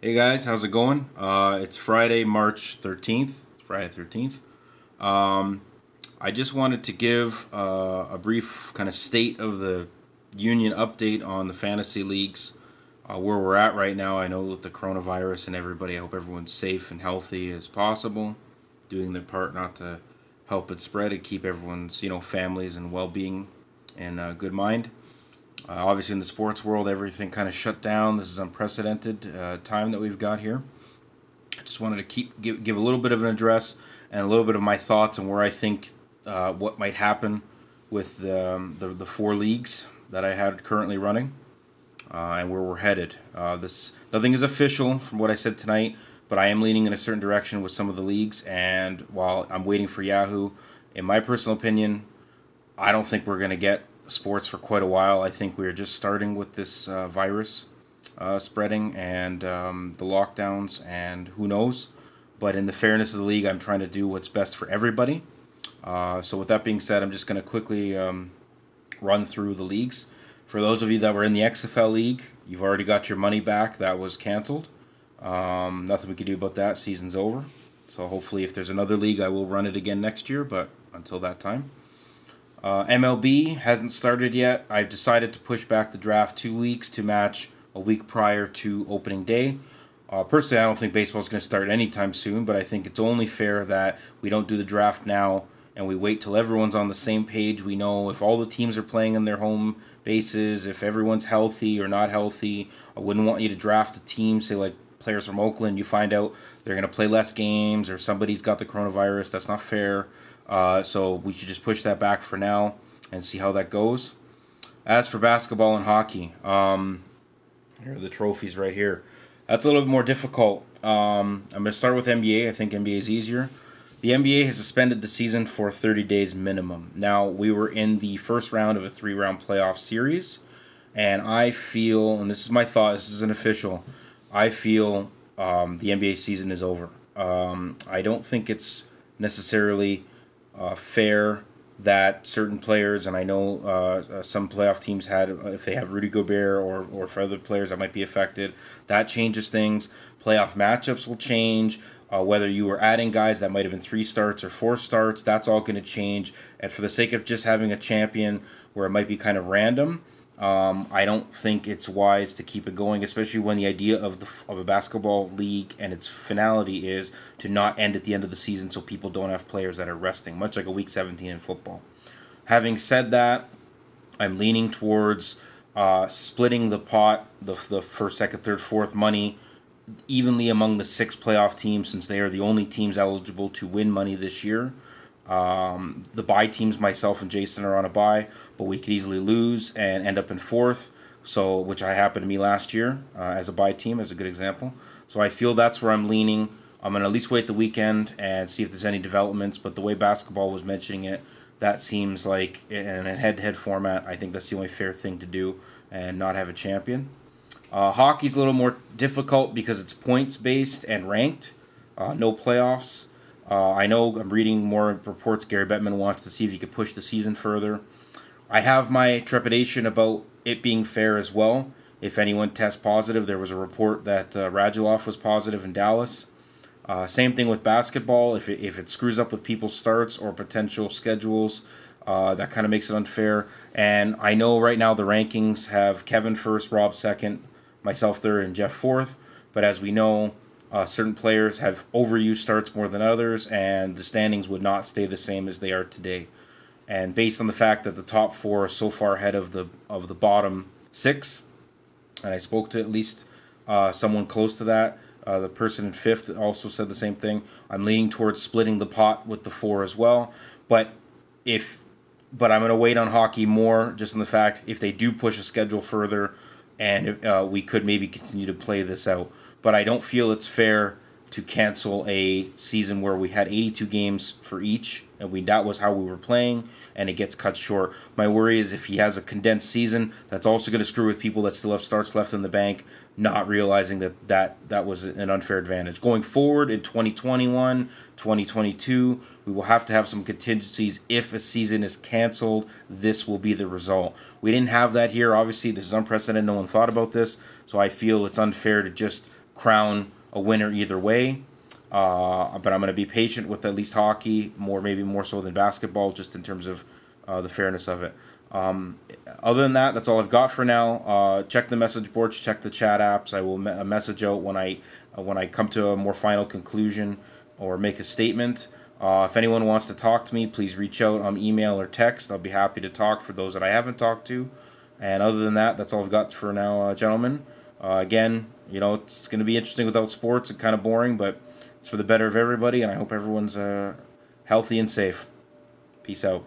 Hey guys, how's it going? It's Friday, March 13th. Friday 13th. I just wanted to give a brief kind of state of the union update on the fantasy leagues, where we're at right now. I know with the coronavirus and everybody, I hope everyone's safe and healthy as possible, doing their part not to help it spread and keep everyone's families and well-being in good mind. Obviously, in the sports world, everything kind of shut down. This is unprecedented time that we've got here. I just wanted to give a little bit of an address and a little bit of my thoughts on where I think what might happen with the four leagues that I had currently running and where we're headed. Nothing is official from what I said tonight, but I am leaning in a certain direction with some of the leagues. And while I'm waiting for Yahoo, in my personal opinion, I don't think we're going to get sports for quite a while. I think we're just starting with this virus spreading and the lockdowns, and who knows. But in the fairness of the league, I'm trying to do what's best for everybody. So with that being said, I'm just going to quickly run through the leagues. For those of you that were in the XFL league, you've already got your money back. That was canceled. Nothing we can do about that. Season's over. So hopefully if there's another league, I will run it again next year, but until that time. MLB hasn't started yet. I've decided to push back the draft 2 weeks to match a week prior to opening day. Personally, I don't think baseball is going to start anytime soon, but I think it's only fair that we don't do the draft now and we wait till everyone's on the same page. We know if all the teams are playing in their home bases, if everyone's healthy or not healthy. I wouldn't want you to draft a team, say like players from Oakland, you find out they're going to play less games or somebody's got the coronavirus. That's not fair. So we should just push that back for now and see how that goes. As for basketball and hockey, here are the trophies right here. That's a little bit more difficult. I'm going to start with NBA. I think NBA is easier. The NBA has suspended the season for 30 days minimum. Now, we were in the first round of a 3-round playoff series, and I feel, and this is my thought, this isn't official, I feel the NBA season is over. I don't think it's necessarily fair that certain players, and I know some playoff teams had, if they have Rudy Gobert or for other players that might be affected, that changes things. Playoff matchups will change. Whether you were adding guys that might have been 3 starts or 4 starts, that's all going to change. And for the sake of just having a champion where it might be kind of random, I don't think it's wise to keep it going, especially when the idea of a basketball league and its finality is to not end at the end of the season so people don't have players that are resting, much like a Week 17 in football. Having said that, I'm leaning towards splitting the pot, the first, second, third, fourth money evenly among the 6 playoff teams, since they are the only teams eligible to win money this year. The bye teams, myself and Jason, are on a bye, but we could easily lose and end up in 4th, so which I happened to me last year as a bye team, as a good example. So I feel that's where I'm leaning. I'm going to at least wait the weekend and see if there's any developments, but the way basketball was mentioning it, that seems like in a head-to-head format, I think that's the only fair thing to do and not have a champion. Hockey's a little more difficult because it's points-based and ranked, no playoffs. I know I'm reading more reports. Gary Bettman wants to see if he could push the season further. I have my trepidation about it being fair as well. If anyone tests positive, there was a report that Radulov was positive in Dallas. Same thing with basketball. If it screws up with people's starts or potential schedules, that kind of makes it unfair. And I know right now the rankings have Kevin first, Rob second, myself third, and Jeff fourth. But as we know, certain players have overused starts more than others, and the standings would not stay the same as they are today. And based on the fact that the top 4 are so far ahead of the bottom 6, and I spoke to at least someone close to that, the person in 5th also said the same thing. I'm leaning towards splitting the pot with the 4 as well. But I'm going to wait on hockey more, just in the fact if they do push a schedule further, and we could maybe continue to play this out. But I don't feel it's fair to cancel a season where we had 82 games for each, and that was how we were playing, and it gets cut short. My worry is if he has a condensed season, that's also going to screw with people that still have starts left in the bank, not realizing that was an unfair advantage. Going forward in 2021, 2022, we will have to have some contingencies. If a season is canceled, this will be the result. We didn't have that here. Obviously, this is unprecedented. No one thought about this, so I feel it's unfair to just crown a winner either way. But I'm going to be patient with at least hockey, maybe more so than basketball, just in terms of the fairness of it. Other than that, that's all I've got for now. Check the message boards, check the chat apps. I will message out when I come to a more final conclusion or make a statement. If anyone wants to talk to me, please reach out on email or text. I'll be happy to talk for those that I haven't talked to. And other than that, that's all I've got for now, gentlemen. Again, it's going to be interesting without sports and kind of boring, but it's for the better of everybody, and I hope everyone's healthy and safe. Peace out.